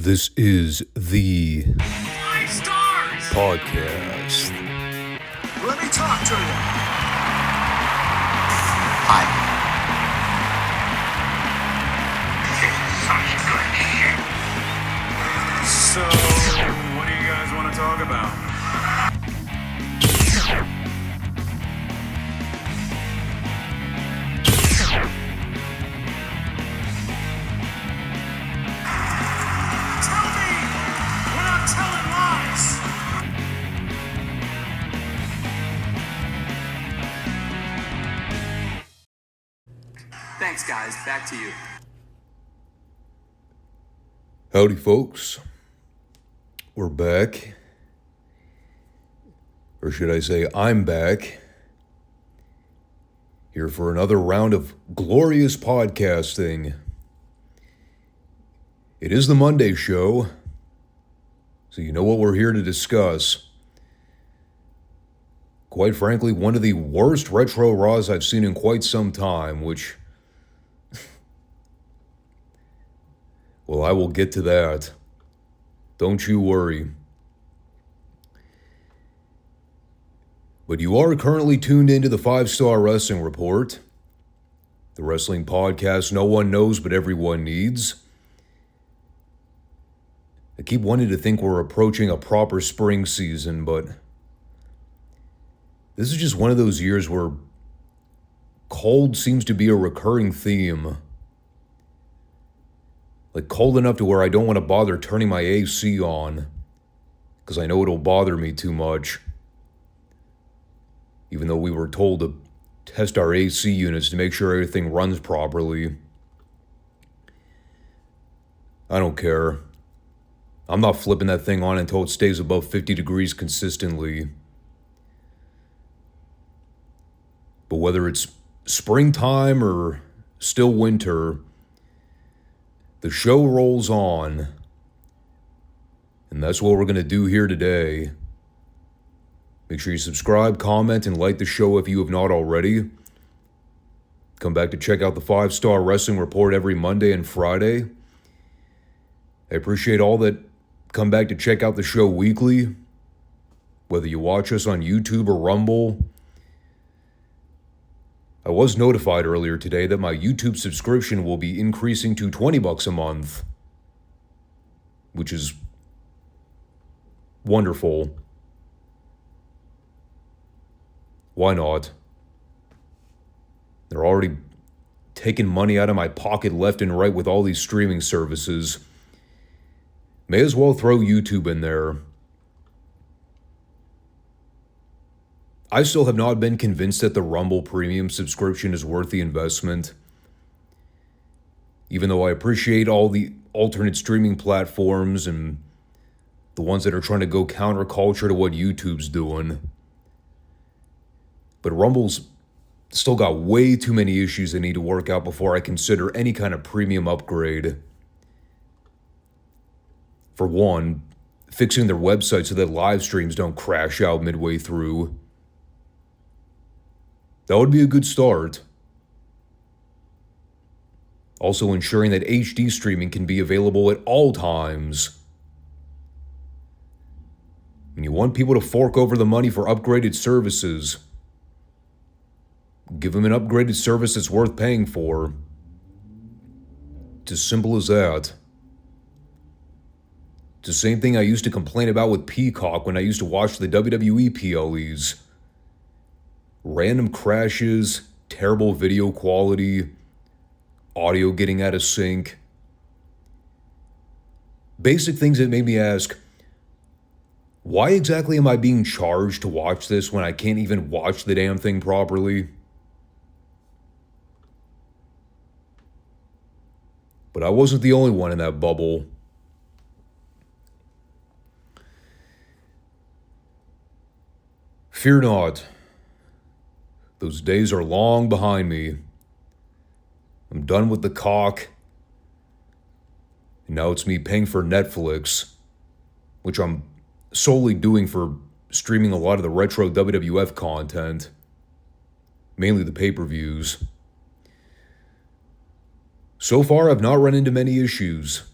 This is the Five Stars podcast. Let me talk to you. Hi. So, what do you guys want to talk about? Tell me we're not telling lies. Thanks, guys. Back to you. Howdy, folks. We're back. Or should I say, I'm back. Here for another round of glorious podcasting. It is the Monday show, so you know what we're here to discuss. Quite frankly, one of the worst retro Raws I've seen in quite some time, which... well, I will get to that. Don't you worry. But you are currently tuned into the Five Starr Wrestling Report, the wrestling podcast no one knows but everyone needs. I keep wanting to think we're approaching a proper spring season, but this is just one of those years where cold seems to be a recurring theme. Like cold enough to where I don't want to bother turning my AC on, because I know it'll bother me too much. Even though we were told to test our AC units to make sure everything runs properly. I don't care. I'm not flipping that thing on until it stays above 50 degrees consistently. But whether it's springtime or still winter, the show rolls on. And that's what we're going to do here today. Make sure you subscribe, comment, and like the show if you have not already. Come back to check out the Five Starr Wrestling Report every Monday and Friday. I appreciate all that come back to check out the show weekly, whether you watch us on YouTube or Rumble. I was notified earlier today that my YouTube subscription will be increasing to $20 a month, which is wonderful. Why not? They're already taking money out of my pocket left and right with all these streaming services. May as well throw YouTube in there. I still have not been convinced that the Rumble Premium subscription is worth the investment. Even though I appreciate all the alternate streaming platforms and the ones that are trying to go counterculture to what YouTube's doing. But Rumble's still got way too many issues that need to work out before I consider any kind of premium upgrade. For one, fixing their website so that live streams don't crash out midway through. That would be a good start. Also ensuring that HD streaming can be available at all times. When you want people to fork over the money for upgraded services, give them an upgraded service that's worth paying for. It's as simple as that. It's the same thing I used to complain about with Peacock when I used to watch the WWE PLEs. Random crashes, terrible video quality, audio getting out of sync. Basic things that made me ask, why exactly am I being charged to watch this when I can't even watch the damn thing properly? But I wasn't the only one in that bubble. Fear not. Those days are long behind me. I'm done with the cock. And now it's me paying for Netflix, which I'm solely doing for streaming a lot of the retro WWF content, mainly the pay-per-views. So far, I've not run into many issues.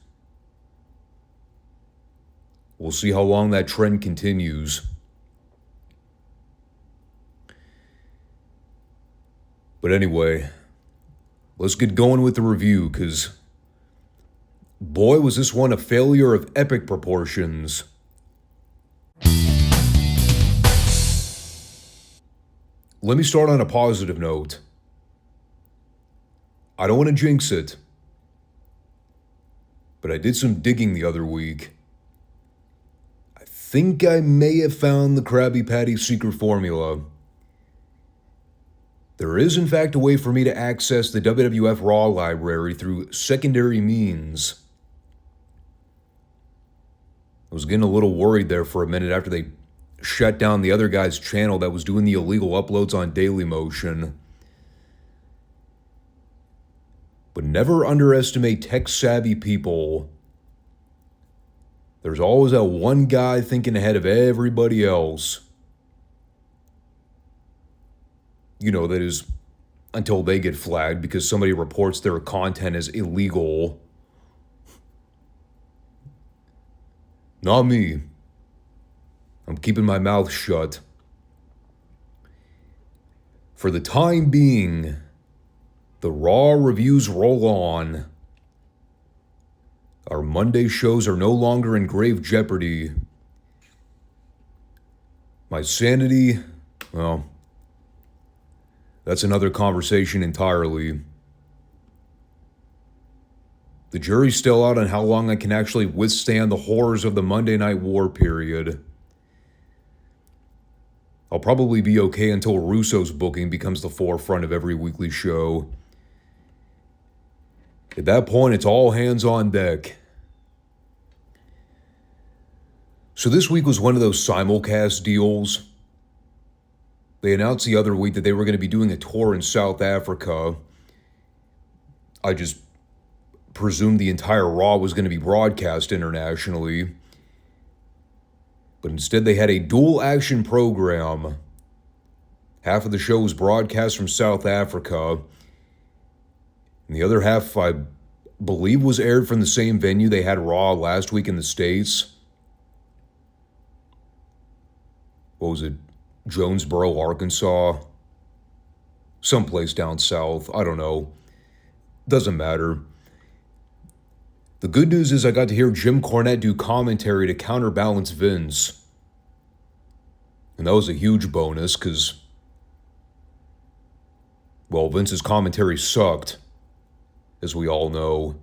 We'll see how long that trend continues. But anyway, let's get going with the review, because boy, was this one a failure of epic proportions. Let me start on a positive note. I don't want to jinx it, but I did some digging the other week. I think I may have found the Krabby Patty secret formula. There is, in fact, a way for me to access the WWF Raw library through secondary means. I was getting a little worried there for a minute after they shut down the other guy's channel that was doing the illegal uploads on Dailymotion. But never underestimate tech-savvy people. There's always that one guy thinking ahead of everybody else. You know, that is until they get flagged because somebody reports their content as illegal. Not me. I'm keeping my mouth shut. For the time being, the Raw reviews roll on. Our Monday shows are no longer in grave jeopardy. My sanity, well, that's another conversation entirely. The jury's still out on how long I can actually withstand the horrors of the Monday Night War period. I'll probably be okay until Russo's booking becomes the forefront of every weekly show. At that point, it's all hands on deck. So this week was one of those simulcast deals. They announced the other week that they were going to be doing a tour in South Africa. I just presumed the entire Raw was going to be broadcast internationally. But instead they had a dual action program. Half of the show was broadcast from South Africa. And the other half, I believe, was aired from the same venue they had Raw last week in the States. What was it? Jonesboro, Arkansas, someplace down south, I don't know. Doesn't matter. The good news is I got to hear Jim Cornette do commentary to counterbalance Vince. And that was a huge bonus because, well, Vince's commentary sucked, as we all know.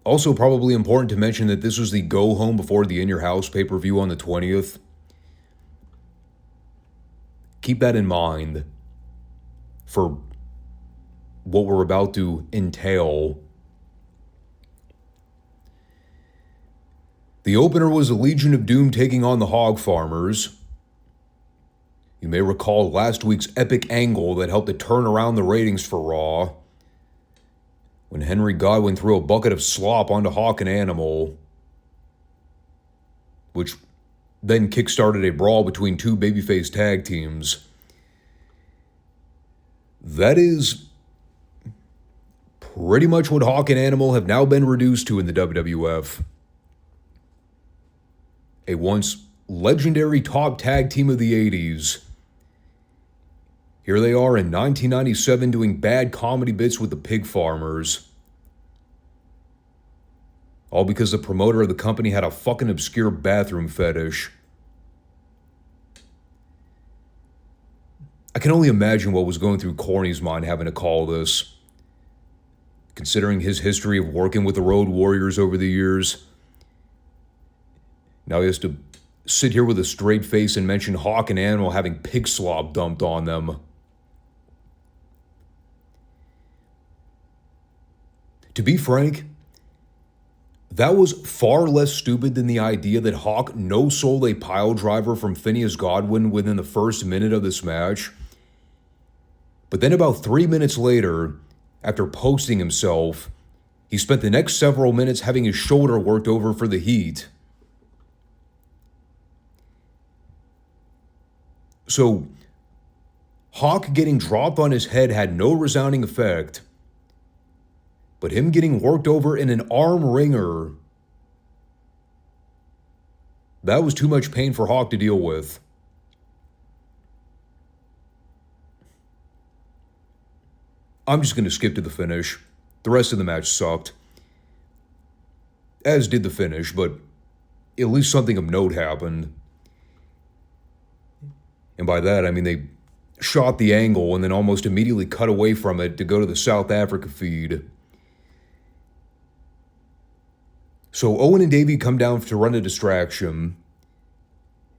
Also, probably important to mention that this was the go-home before the In Your House pay-per-view on the 20th. Keep that in mind for what we're about to entail. The opener was the Legion of Doom taking on the Hog Farmers. You may recall last week's epic angle that helped to turn around the ratings for Raw, when Henry Godwin threw a bucket of slop onto Hawk and Animal, which then kickstarted a brawl between two babyface tag teams. That is pretty much what Hawk and Animal have now been reduced to in the WWF. A once legendary top tag team of the 80s. Here they are in 1997 doing bad comedy bits with the Pig Farmers. All because the promoter of the company had a fucking obscure bathroom fetish. I can only imagine what was going through Corny's mind having to call this. Considering his history of working with the Road Warriors over the years. Now he has to sit here with a straight face and mention Hawk and Animal having pig slop dumped on them. To be frank, that was far less stupid than the idea that Hawk no-sold a pile driver from Phineas Godwin within the first minute of this match. But then about 3 minutes later, after posting himself, he spent the next several minutes having his shoulder worked over for the heat. So, Hawk getting dropped on his head had no resounding effect, but him getting worked over in an arm wringer That was too much pain for Hawk to deal with. I'm just going to skip to the finish. The rest of the match sucked. As did the finish, but at least something of note happened. And by that, I mean they shot the angle and then almost immediately cut away from it to go to the South Africa feed. So Owen and Davey come down to run a distraction.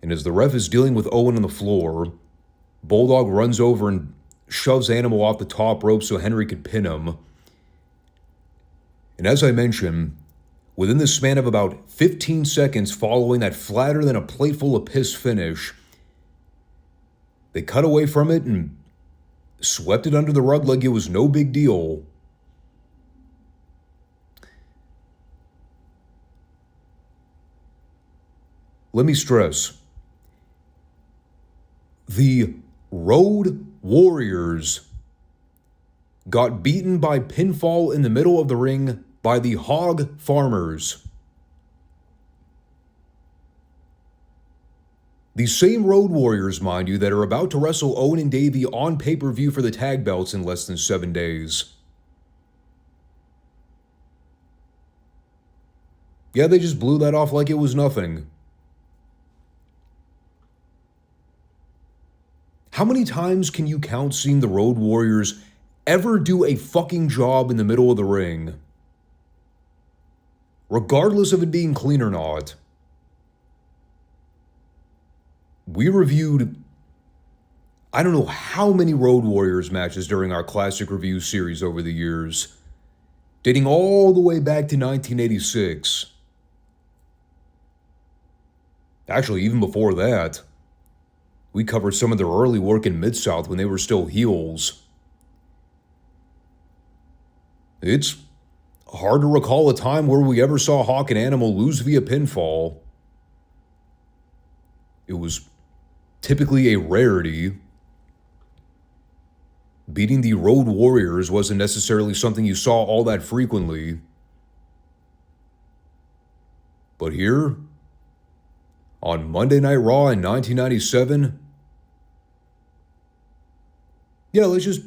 And as the ref is dealing with Owen on the floor, Bulldog runs over and shoves Animal off the top rope so Henry could pin him. And as I mentioned, within the span of about 15 seconds following that flatter than a plateful of piss finish, they cut away from it and swept it under the rug like it was no big deal. Let me stress, the Road Warriors got beaten by pinfall in the middle of the ring by the Hog Farmers. These same Road Warriors, mind you, that are about to wrestle Owen and Davey on pay-per-view for the tag belts in less than 7 days. Yeah, they just blew that off like it was nothing. How many times can you count seeing the Road Warriors ever do a fucking job in the middle of the ring? Regardless of it being clean or not. We reviewed, I don't know how many Road Warriors matches during our classic review series over the years, dating all the way back to 1986. Actually, even before that. We covered some of their early work in Mid-South when they were still heels. It's hard to recall a time where we ever saw Hawk and Animal lose via pinfall. It was typically a rarity. Beating the Road Warriors wasn't necessarily something you saw all that frequently. But here, on Monday Night Raw in 1997, yeah, let's just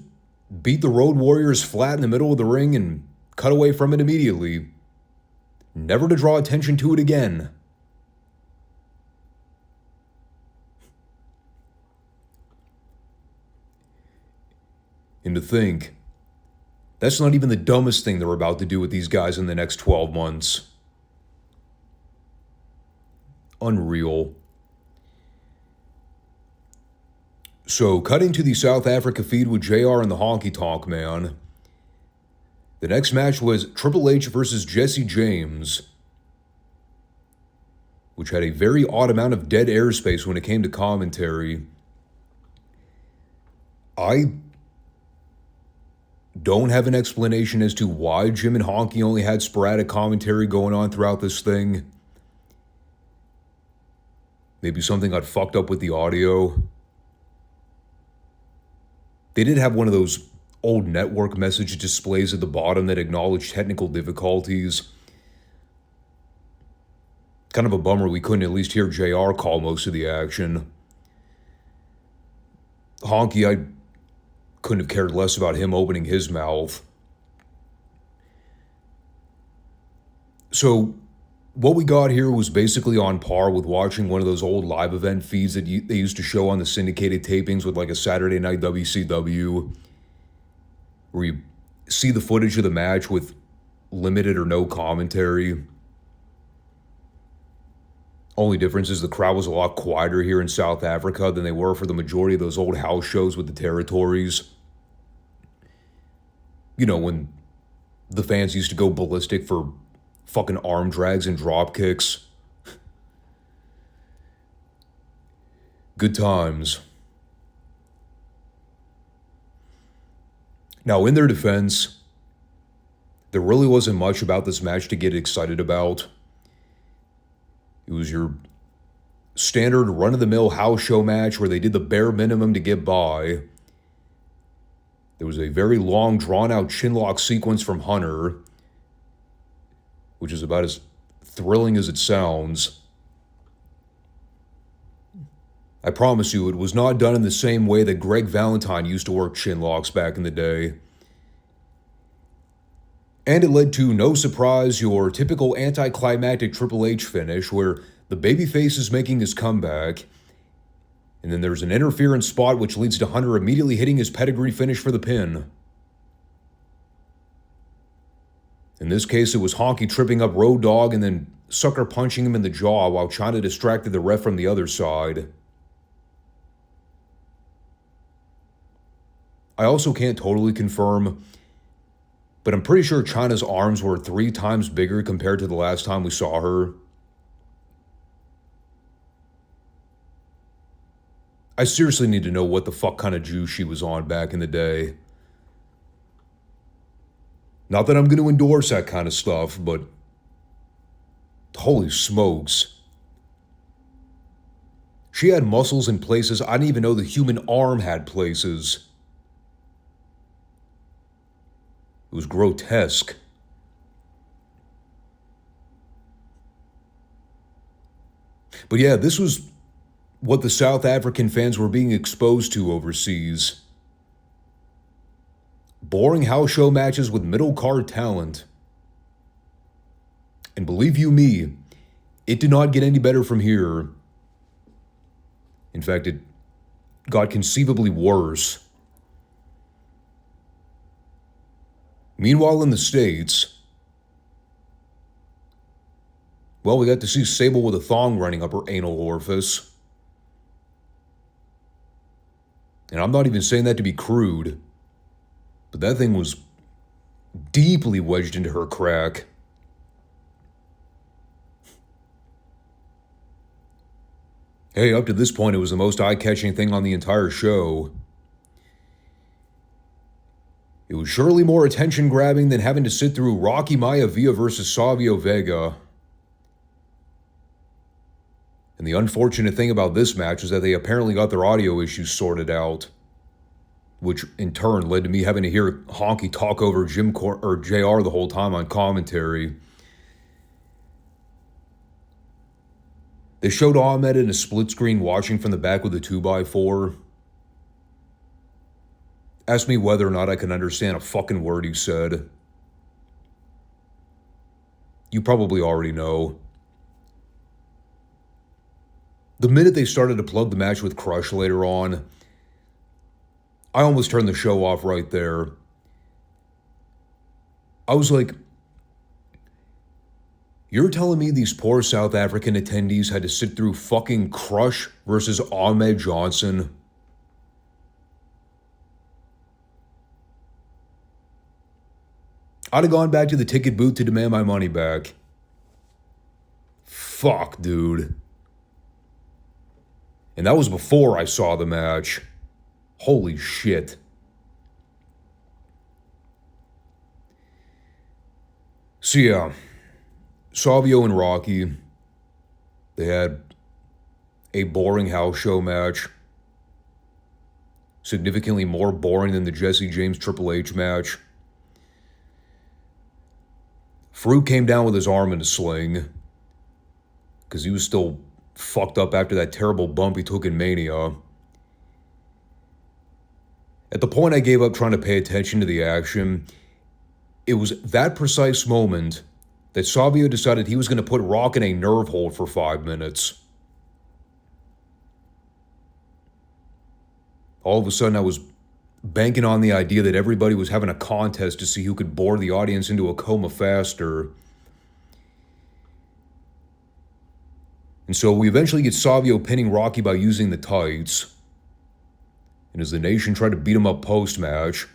beat the Road Warriors flat in the middle of the ring and cut away from it immediately. Never to draw attention to it again. And to think, that's not even the dumbest thing they're about to do with these guys in the next 12 months. Unreal. So, cutting to the South Africa feed with JR and the Honky Tonk Man. The next match was Triple H versus Jesse James, which had a very odd amount of dead airspace when it came to commentary. I don't have an explanation as to why Jim and Honky only had sporadic commentary going on throughout this thing. Maybe something got fucked up with the audio. They did have one of those old network message displays at the bottom that acknowledged technical difficulties. Kind of a bummer we couldn't at least hear JR call most of the action. Honky, I couldn't have cared less about him opening his mouth. So, what we got here was basically on par with watching one of those old live event feeds that they used to show on the syndicated tapings with like a Saturday Night WCW, where you see the footage of the match with limited or no commentary. Only difference is the crowd was a lot quieter here in South Africa than they were for the majority of those old house shows with the territories. You know, when the fans used to go ballistic for fucking arm drags and drop kicks. Good times. Now, in their defense, there really wasn't much about this match to get excited about. It was your standard run-of-the-mill house show match where they did the bare minimum to get by. There was a very long, drawn-out chinlock sequence from Hunter, which is about as thrilling as it sounds. I promise you, it was not done in the same way that Greg Valentine used to work chin locks back in the day. And it led to, no surprise, your typical anticlimactic Triple H finish where the babyface is making his comeback, and then there's an interference spot which leads to Hunter immediately hitting his pedigree finish for the pin. In this case, it was Honky tripping up Road Dogg and then sucker punching him in the jaw while Chyna distracted the ref from the other side. I also can't totally confirm, but I'm pretty sure Chyna's arms were 3 times bigger compared to the last time we saw her. I seriously need to know what the fuck kind of juice she was on back in the day. Not that I'm going to endorse that kind of stuff, but holy smokes. She had muscles in places I didn't even know the human arm had places. It was grotesque. But yeah, this was what the South African fans were being exposed to overseas. Boring house show matches with middle card talent. And believe you me, it did not get any better from here. In fact, it got conceivably worse. Meanwhile, in the States, well, we got to see Sable with a thong running up her anal orifice. And I'm not even saying that to be crude, but that thing was deeply wedged into her crack. Hey, up to this point, it was the most eye-catching thing on the entire show. It was surely more attention-grabbing than having to sit through Rocky Maivia versus Savio Vega. And the unfortunate thing about this match is that they apparently got their audio issues sorted out, which in turn led to me having to hear Honky talk over JR the whole time on commentary. They showed Ahmed in a split screen watching from the back with a 2x4. Asked me whether or not I could understand a fucking word he said. You probably already know. The minute they started to plug the match with Crush later on, I almost turned the show off right there. I was like, you're telling me these poor South African attendees had to sit through fucking Crush versus Ahmed Johnson? I'd have gone back to the ticket booth to demand my money back. Fuck, dude. And that was before I saw the match. Holy shit. So yeah, Savio and Rocky, they had a boring house show match. Significantly more boring than the Jesse James Triple H match. Farouk came down with his arm in a sling because he was still fucked up after that terrible bump he took in Mania. At the point I gave up trying to pay attention to the action, it was that precise moment that Savio decided he was going to put Rock in a nerve hold for 5 minutes. All of a sudden I was banking on the idea that everybody was having a contest to see who could bore the audience into a coma faster. And so we eventually get Savio pinning Rocky by using the tights. And as the Nation tried to beat him up post-match,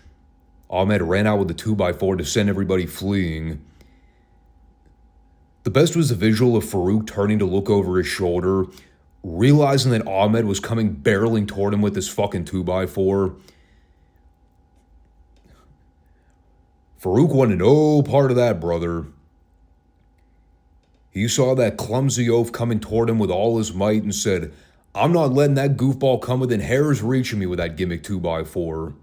Ahmed ran out with the 2x4 to send everybody fleeing. The best was the visual of Farouk turning to look over his shoulder, realizing that Ahmed was coming barreling toward him with this fucking 2x4. Farouk wanted no part of that, brother. He saw that clumsy oaf coming toward him with all his might and said, I'm not letting that goofball come within hair's reach of me with that gimmick 2x4.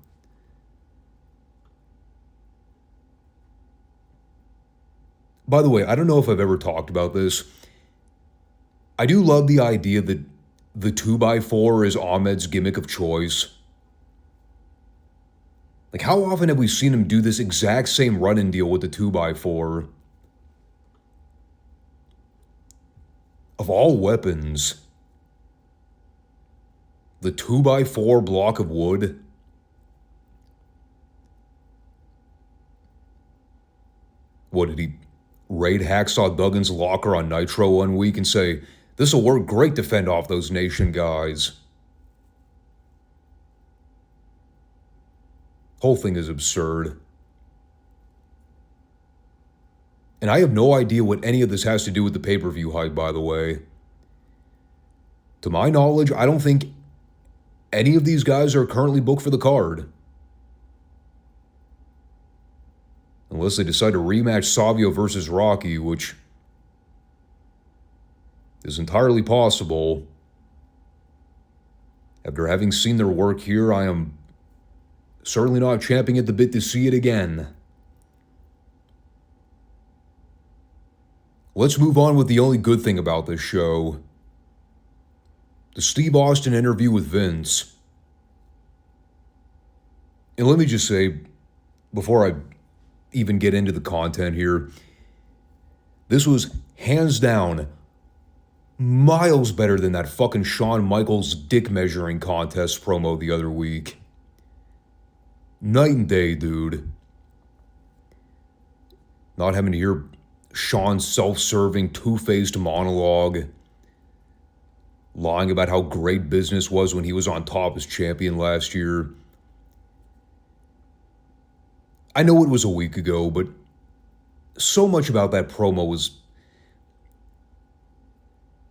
By the way, I don't know if I've ever talked about this. I do love the idea that the 2x4 is Ahmed's gimmick of choice. Like, how often have we seen him do this exact same run-in deal with the 2x4? Of all weapons, the 2x4 block of wood. What, did he raid Hacksaw Duggan's locker on Nitro one week and say, "This'll work great to fend off those Nation guys"? Whole thing is absurd. And I have no idea what any of this has to do with the pay-per-view hype, by the way. To my knowledge, I don't think any of these guys are currently booked for the card. Unless they decide to rematch Savio versus Rocky, which is entirely possible. After having seen their work here, I am certainly not champing at the bit to see it again. Let's move on with the only good thing about this show. The Steve Austin interview with Vince. And let me just say, before I even get into the content here, this was hands down miles better than that fucking Shawn Michaels dick measuring contest promo the other week. Night and day, dude. Not having to hear Shawn's self-serving, two-faced monologue, lying about how great business was when he was on top as champion last year. I know it was a week ago, but so much about that promo was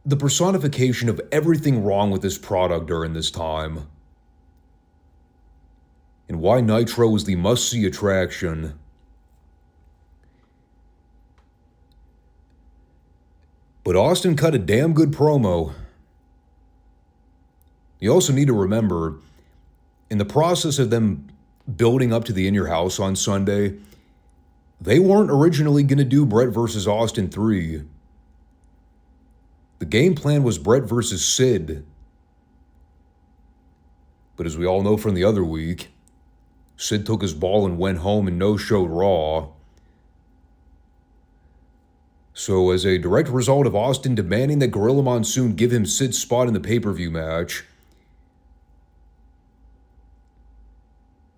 the personification of everything wrong with this product during this time, and why Nitro is the must-see attraction. But Austin cut a damn good promo. You also need to remember, in the process of them building up to the In Your House on Sunday, they weren't originally going to do Brett versus Austin 3. The game plan was Brett versus Sid. But as we all know from the other week, Sid took his ball and went home and no-showed Raw. So as a direct result of Austin demanding that Gorilla Monsoon give him Sid's spot in the pay-per-view match,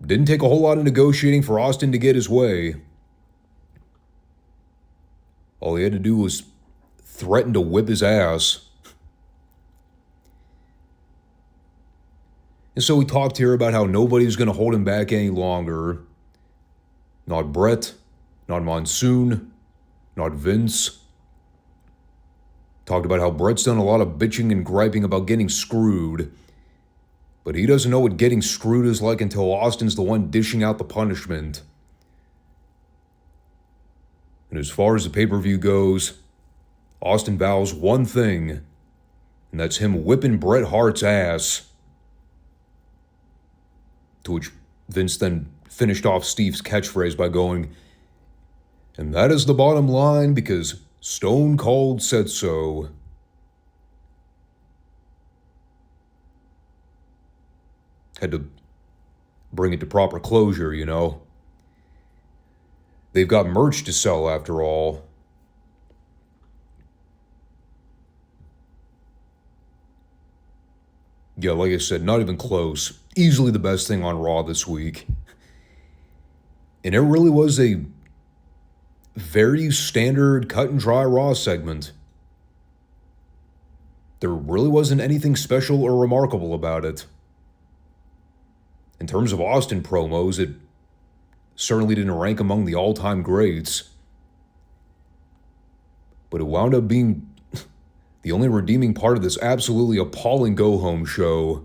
didn't take a whole lot of negotiating for Austin to get his way. All he had to do was threaten to whip his ass. And so we talked here about how nobody's going to hold him back any longer. Not Brett, not Monsoon, not Vince. Talked about how Brett's done a lot of bitching and griping about getting screwed, but he doesn't know what getting screwed is like until Austin's the one dishing out the punishment. And as far as the pay-per-view goes, Austin vows one thing, and that's him whipping Bret Hart's ass. To which Vince then finished off Steve's catchphrase by going, "And that is the bottom line because Stone Cold said so." Had to bring it to proper closure, you know. They've got merch to sell after all. Yeah, like I said, not even close. Easily the best thing on Raw this week. And it really was a very standard cut and dry Raw segment. There really wasn't anything special or remarkable about it. In terms of Austin promos, it certainly didn't rank among the all-time greats. But it wound up being the only redeeming part of this absolutely appalling go-home show.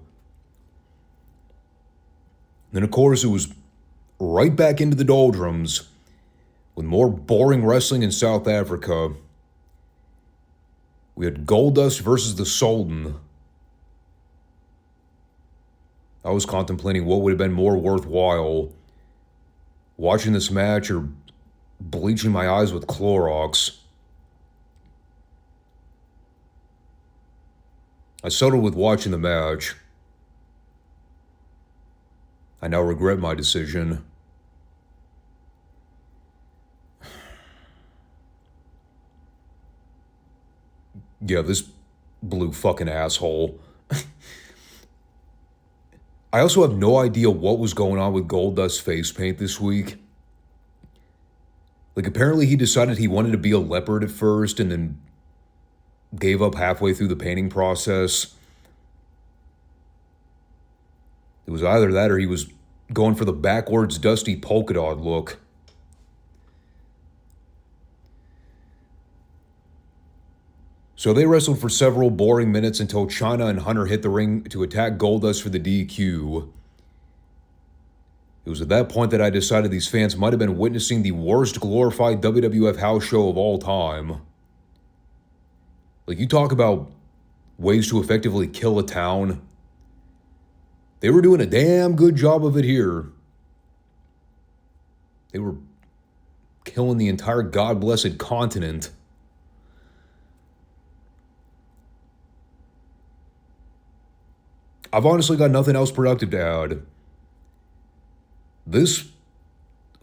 Then, of course, it was right back into the doldrums with more boring wrestling in South Africa. We had Goldust versus the Sultan. I was contemplating what would have been more worthwhile, watching this match or bleaching my eyes with Clorox. I settled with watching the match. I now regret my decision. Yeah, this blue fucking asshole. I also have no idea what was going on with Goldust's face paint this week. Like, apparently he decided he wanted to be a leopard at first and then gave up halfway through the painting process. It was either that or he was going for the backwards dusty polka dot look. So they wrestled for several boring minutes until Chyna and Hunter hit the ring to attack Goldust for the DQ. It was at that point that I decided these fans might have been witnessing the worst glorified WWF house show of all time. Like, you talk about ways to effectively kill a town. They were doing a damn good job of it here. They were killing the entire God-blessed continent. I've honestly got nothing else productive to add. This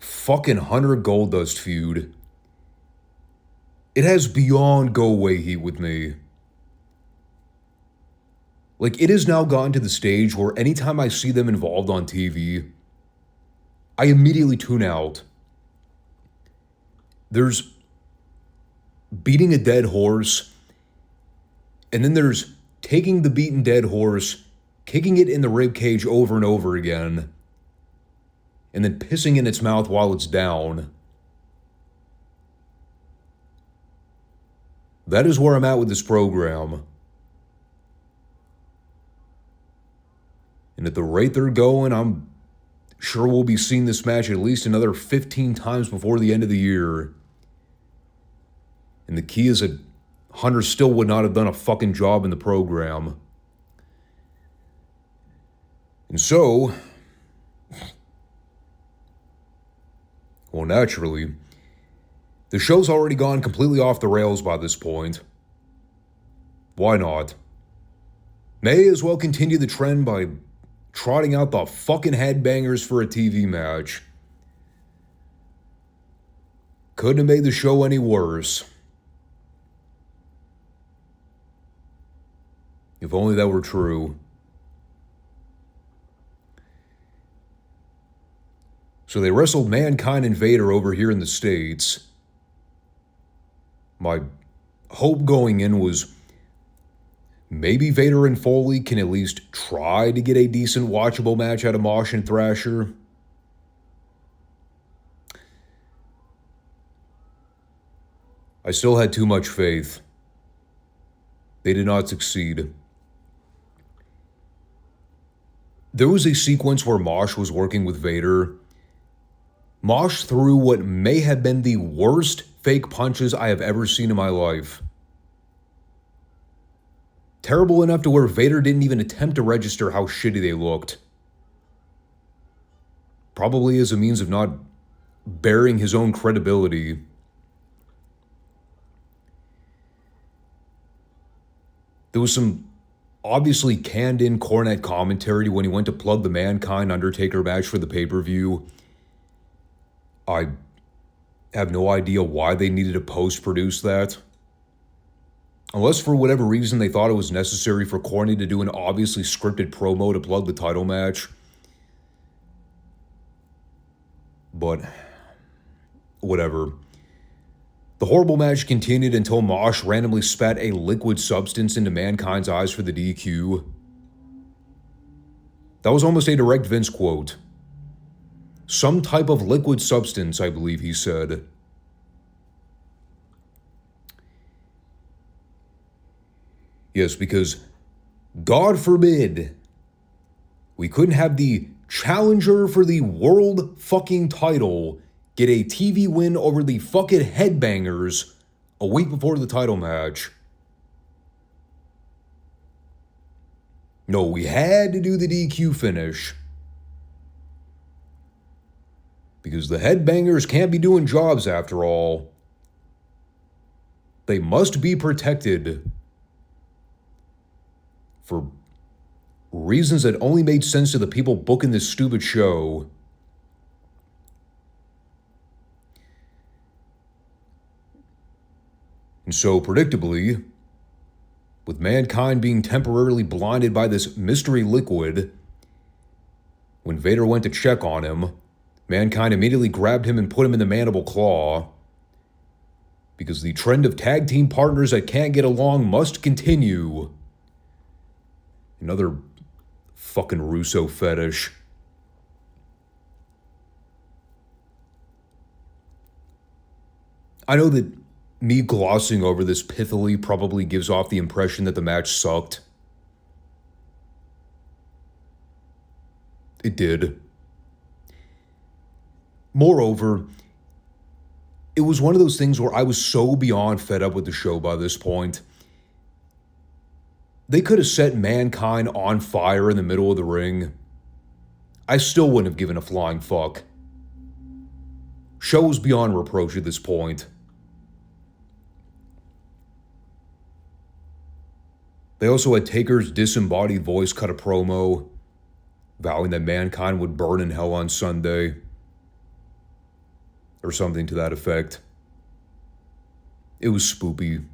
fucking Hunter Goldust feud, it has beyond go-away heat with me. Like, it has now gotten to the stage where anytime I see them involved on TV, I immediately tune out. There's beating a dead horse, and then there's taking the beaten dead horse, kicking it in the ribcage over and over again, and then pissing in its mouth while it's down. That is where I'm at with this program. And at the rate they're going, I'm sure we'll be seeing this match at least another 15 times before the end of the year. And the key is that Hunter still would not have done a fucking job in the program. And so, well, naturally, the show's already gone completely off the rails by this point. Why not? May as well continue the trend by trotting out the fucking headbangers for a TV match. Couldn't have made the show any worse. If only that were true. So they wrestled Mankind and Vader over here in the States. My hope going in was maybe Vader and Foley can at least try to get a decent watchable match out of Mosh and Thrasher. I still had too much faith. They did not succeed. There was a sequence where Mosh was working with Vader. Mosh threw what may have been the worst fake punches I have ever seen in my life. Terrible enough to where Vader didn't even attempt to register how shitty they looked. Probably as a means of not bearing his own credibility. There was some obviously canned-in Cornette commentary when he went to plug the Mankind Undertaker match for the pay-per-view. I have no idea why they needed to post-produce that. Unless for whatever reason they thought it was necessary for Corny to do an obviously scripted promo to plug the title match. But whatever. The horrible match continued until Mosh randomly spat a liquid substance into Mankind's eyes for the DQ. That was almost a direct Vince quote. Some type of liquid substance, I believe he said. Yes, because God forbid we couldn't have the challenger for the world fucking title get a TV win over the fucking Headbangers a week before the title match. No, we had to do the DQ finish. Because the Headbangers can't be doing jobs after all. They must be protected. for reasons that only made sense to the people booking this stupid show. And so, predictably, with Mankind being temporarily blinded by this mystery liquid, when Vader went to check on him, Mankind immediately grabbed him and put him in the mandible claw, because the trend of tag team partners that can't get along must continue. Another fucking Russo fetish. I know that me glossing over this pithily probably gives off the impression that the match sucked. It did. Moreover, it was one of those things where I was so beyond fed up with the show by this point. They could have set Mankind on fire in the middle of the ring. I still wouldn't have given a flying fuck. Show was beyond reproach at this point. They also had Taker's disembodied voice cut a promo, vowing that Mankind would burn in hell on Sunday. Or something to that effect. It was spoopy.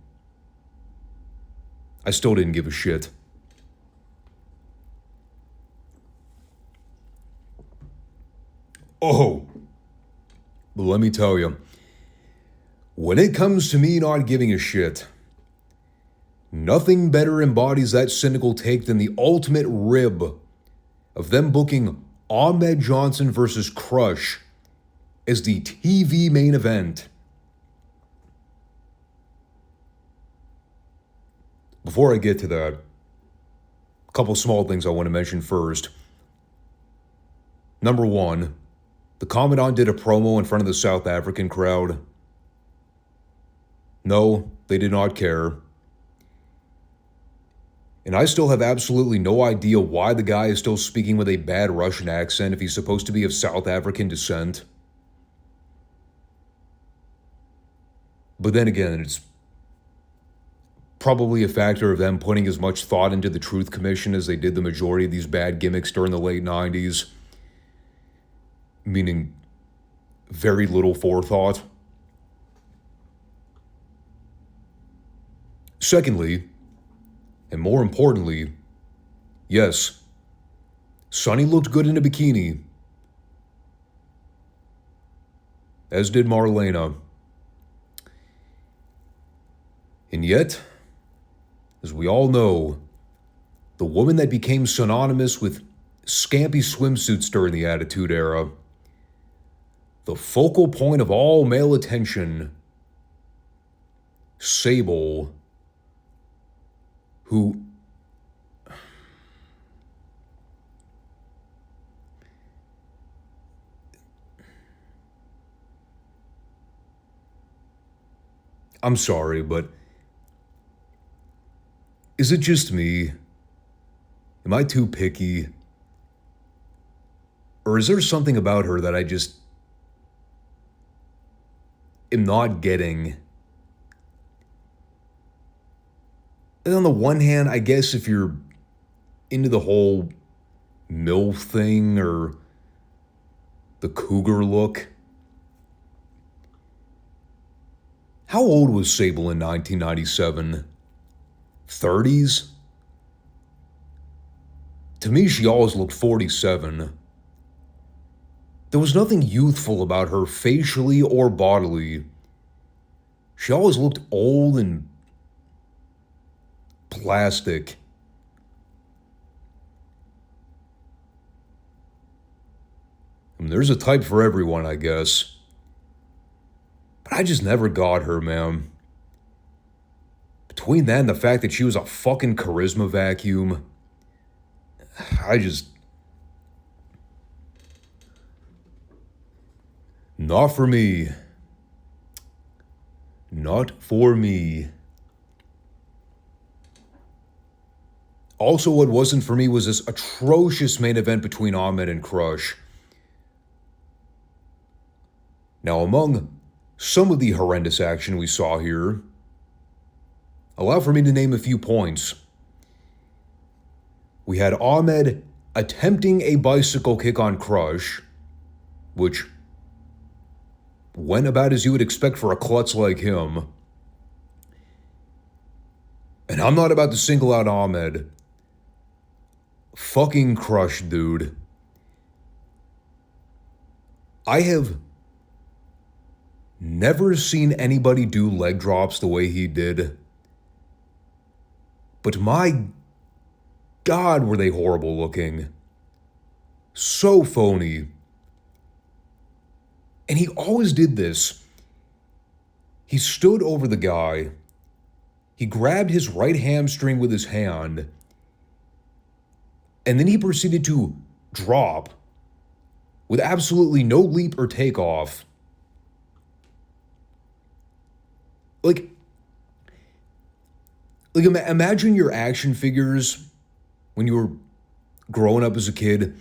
I still didn't give a shit. Oh, but let me tell you, when it comes to me not giving a shit, nothing better embodies that cynical take than the ultimate rib of them booking Ahmed Johnson versus Crush as the TV main event. Before I get to that, a couple small things I want to mention first. Number one, the Commandant did a promo in front of the South African crowd. No, they did not care. And I still have absolutely no idea why the guy is still speaking with a bad Russian accent if he's supposed to be of South African descent. But then again, it's probably a factor of them putting as much thought into the Truth Commission as they did the majority of these bad gimmicks during the late 90s. Meaning, very little forethought. Secondly, and more importantly, yes, Sonny looked good in a bikini. As did Marlena. And yet, as we all know, the woman that became synonymous with scampy swimsuits during the Attitude Era, the focal point of all male attention, Sable, who I'm sorry, but is it just me? Am I too picky? Or is there something about her that I just am not getting? And on the one hand, I guess if you're into the whole MILF thing or the cougar look, how old was Sable in 1997? 30s? To me, she always looked 47. There was nothing youthful about her facially or bodily. She always looked old and plastic. I mean, there's a type for everyone, I guess. But I just never got her, man. Between that and the fact that she was a fucking charisma vacuum, not for me. Not for me. Also, what wasn't for me was this atrocious main event between Ahmed and Crush. Now, among some of the horrendous action we saw here, allow for me to name a few points. We had Ahmed attempting a bicycle kick on Crush, which went about as you would expect for a klutz like him. And I'm not about to single out Ahmed. Fucking Crush, dude. I have never seen anybody do leg drops the way he did. But my God, were they horrible looking. So phony. And he always did this. He stood over the guy. He grabbed his right hamstring with his hand. And then he proceeded to drop with absolutely no leap or takeoff. Like imagine your action figures when you were growing up as a kid.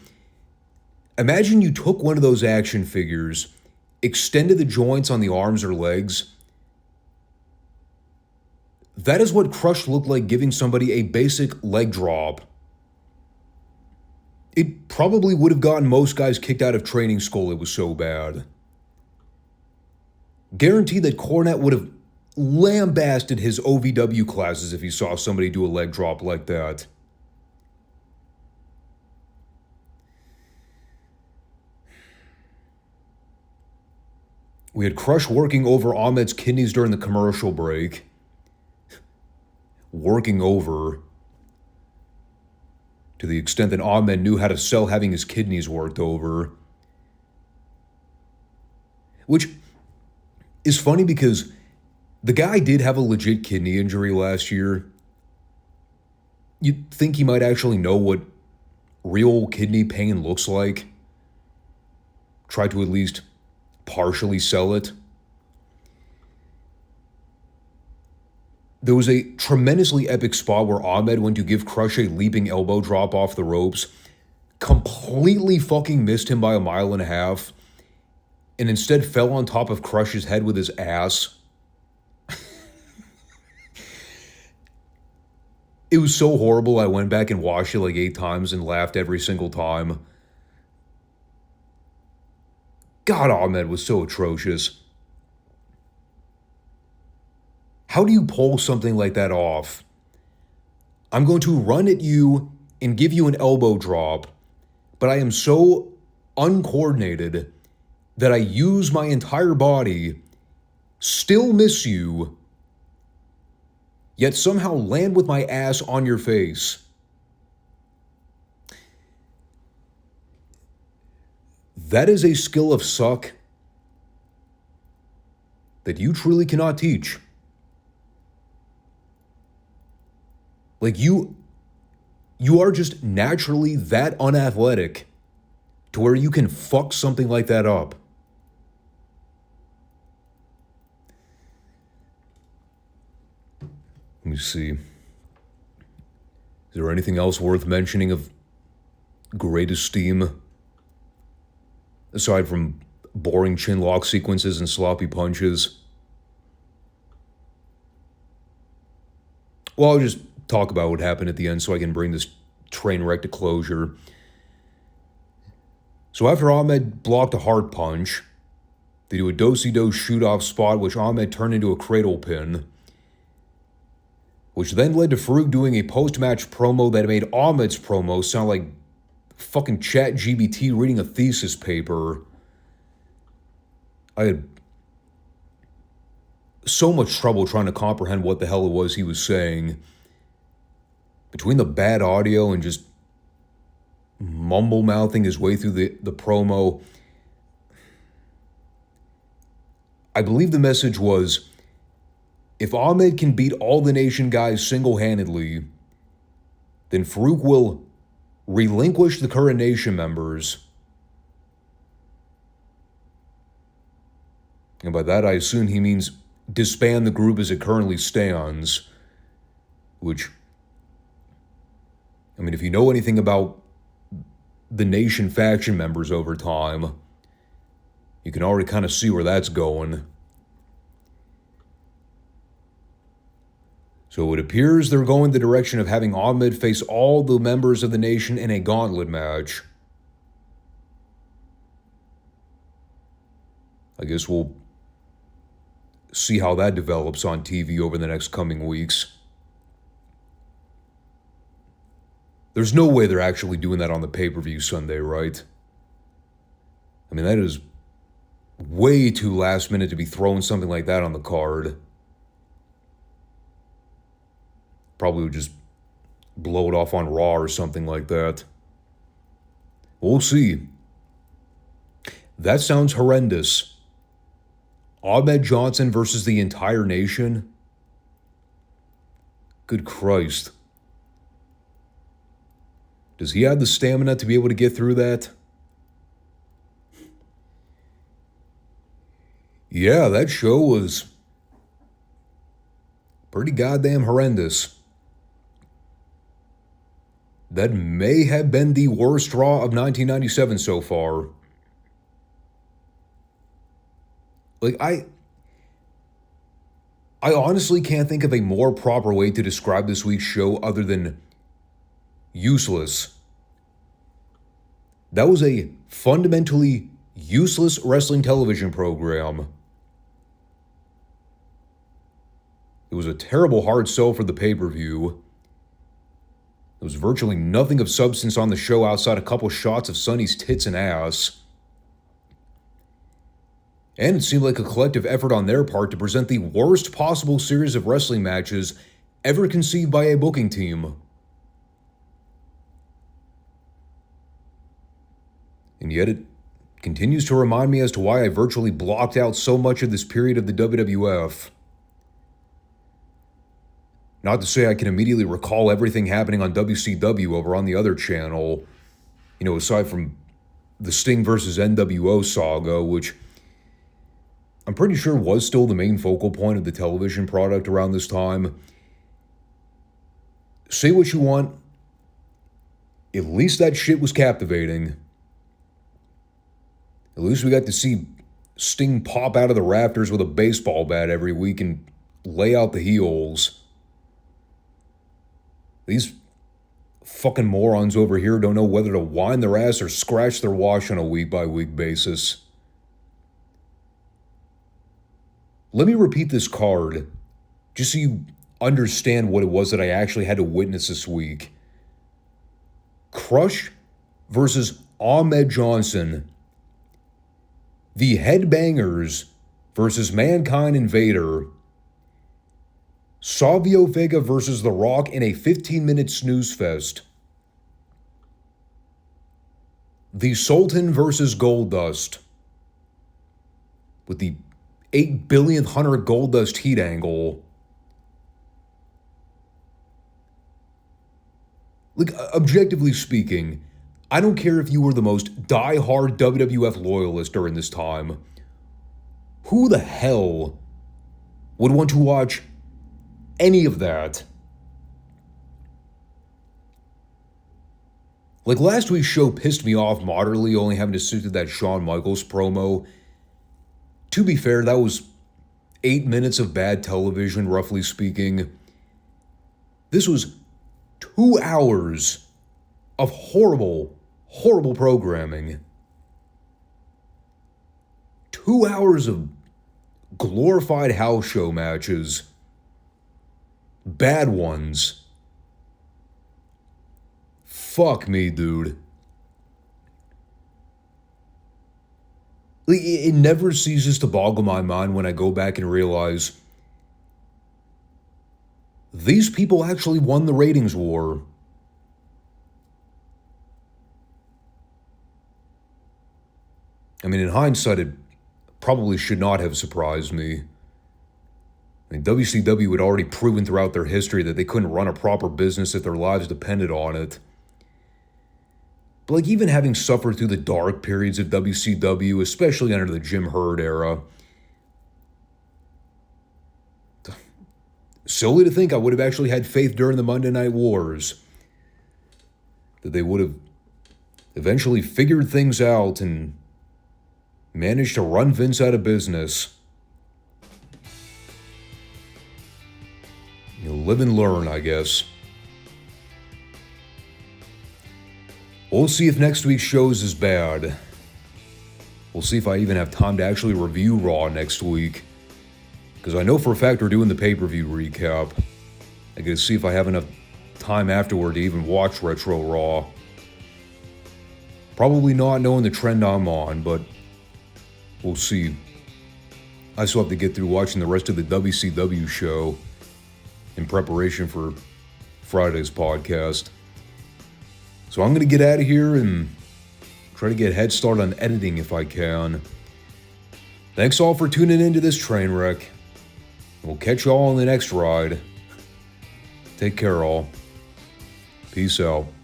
Imagine you took one of those action figures, extended the joints on the arms or legs. That is what Crush looked like giving somebody a basic leg drop. It probably would have gotten most guys kicked out of training school, it was so bad. Guaranteed that Cornette would have lambasted his OVW classes if he saw somebody do a leg drop like that. We had Crush working over Ahmed's kidneys during the commercial break. Working over to the extent that Ahmed knew how to sell having his kidneys worked over. Which is funny because the guy did have a legit kidney injury last year. You'd think he might actually know what real kidney pain looks like. Try to at least partially sell it. There was a tremendously epic spot where Ahmed went to give Crush a leaping elbow drop off the ropes, completely fucking missed him by 1.5 miles, and instead fell on top of Crush's head with his ass. It was so horrible, I went back and watched it like 8 times and laughed every single time. God, Ahmed was so atrocious. How do you pull something like that off? I'm going to run at you and give you an elbow drop, but I am so uncoordinated that I use my entire body, still miss you, yet somehow land with my ass on your face. That is a skill of suck that you truly cannot teach. Like you are just naturally that unathletic to where you can fuck something like that up. Let me see. Is there anything else worth mentioning of great esteem? Aside from boring chin lock sequences and sloppy punches. Well, I'll just talk about what happened at the end so I can bring this train wreck to closure. So after Ahmed blocked a hard punch, they do a do-si-do shoot-off spot which Ahmed turned into a cradle pin, which then led to Farouk doing a post-match promo that made Ahmed's promo sound like fucking ChatGPT reading a thesis paper. I had so much trouble trying to comprehend what the hell it was he was saying. Between the bad audio and just mumble-mouthing his way through the promo, I believe the message was, if Ahmed can beat all the Nation guys single-handedly, then Farouk will relinquish the current Nation members. And by that I assume he means disband the group as it currently stands, which, I mean, if you know anything about the Nation faction members over time, you can already kind of see where that's going. So it appears they're going the direction of having Ahmed face all the members of the nation in a gauntlet match. I guess we'll see how that develops on TV over the next coming weeks. There's no way they're actually doing that on the pay-per-view Sunday, right? I mean, that is way too last minute to be throwing something like that on the card. Probably would just blow it off on Raw or something like that. We'll see. That sounds horrendous. Ahmed Johnson versus the entire nation? Good Christ. Does he have the stamina to be able to get through that? Yeah, that show was pretty goddamn horrendous. That may have been the worst Raw of 1997 so far. Like, I honestly can't think of a more proper way to describe this week's show other than useless. That was a fundamentally useless wrestling television program. It was a terrible hard sell for the pay-per-view. There was virtually nothing of substance on the show outside a couple shots of Sonny's tits and ass. And it seemed like a collective effort on their part to present the worst possible series of wrestling matches ever conceived by a booking team. And yet it continues to remind me as to why I virtually blocked out so much of this period of the WWF. Not to say I can immediately recall everything happening on WCW over on the other channel, aside from the Sting versus NWO saga, which I'm pretty sure was still the main focal point of the television product around this time. Say what you want, at least that shit was captivating. At least we got to see Sting pop out of the rafters with a baseball bat every week and lay out the heels. These fucking morons over here don't know whether to whine their ass or scratch their wash on a week-by-week basis. Let me repeat this card, just so you understand what it was that I actually had to witness this week. Crush versus Ahmed Johnson. The Headbangers versus Mankind and Vader. Savio Vega versus The Rock in a 15-minute snooze fest. The Sultan versus Goldust. With the 8 billionth Hunter Goldust heat angle. Like, objectively speaking, I don't care if you were the most die-hard WWF loyalist during this time. Who the hell would want to watch any of that? Like, last week's show pissed me off moderately, only having to sit through that Shawn Michaels promo. To be fair, that was 8 minutes of bad television, roughly speaking. This was 2 hours of horrible, horrible programming. 2 hours of glorified house show matches. Bad ones. Fuck me, dude. It never ceases to boggle my mind when I go back and realize these people actually won the ratings war. I mean, in hindsight, it probably should not have surprised me. I mean, WCW had already proven throughout their history that they couldn't run a proper business if their lives depended on it. But like, even having suffered through the dark periods of WCW, especially under the Jim Herd era, silly to think I would have actually had faith during the Monday Night Wars. That they would have eventually figured things out and managed to run Vince out of business. live and learn, I guess. We'll see if next week's show is as bad. We'll see if I even have time to actually review Raw next week. Because I know for a fact we're doing the pay-per-view recap. I gotta see if I have enough time afterward to even watch Retro Raw. Probably not knowing the trend I'm on, but we'll see. I still have to get through watching the rest of the WCW show in preparation for Friday's podcast. So I'm going to get out of here and try to get a head start on editing if I can. Thanks all for tuning into this train wreck. We'll catch you all on the next ride. Take care all. Peace out.